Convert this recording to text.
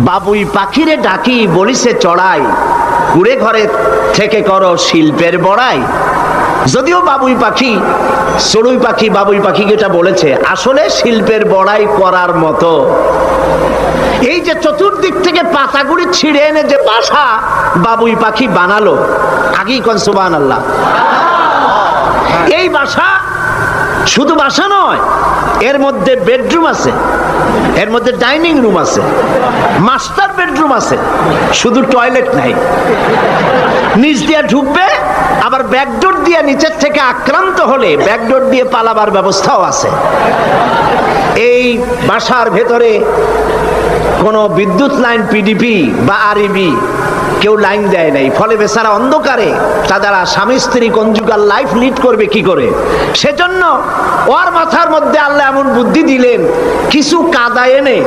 বাবুই পাখিরে ডাকি বলিছে চড়াই, কুড়ে ঘরে থেকে করো শিল্পের বড়াই। যদিও বাবুই পাখি, চড়ুই পাখি বাবুই পাখিকে এটা বলেছে, আসলে শিল্পের বড়াই করার মতো। এই যে চতুর্দিক থেকে পাতাগুড়ি ছিঁড়ে এনে যে বাসা বাবুই পাখি বানালো, আগেই কোন সুবহানাল্লাহ। এই বাসা শুধু বাসা নয়, এর মধ্যে বেডরুম আছে, এর মধ্যে ডাইনিং রুম আছে, মাস্টার বেডরুম আছে, শুধু টয়লেট নাই। নিচ দিয়ে ঢুকবে, আবার ব্যাকডোর দিয়ে নিচের থেকে আক্রান্ত হলে ব্যাকডোর দিয়ে পালাবার ব্যবস্থাও আছে। এই বাসার ভেতরে কোনো বিদ্যুৎ লাইন পিডিপি বা আরইবি কেউ লাইন দেয় নাই, ফলে বেচারা অন্ধকারে তারা স্বামী স্ত্রী কনজুগাল লাইফ লিড করবে কি করে। সেজন্য ওর মাথার মধ্যে আল্লাহ এমন বুদ্ধি দিলেন, কিছু কাদা এনে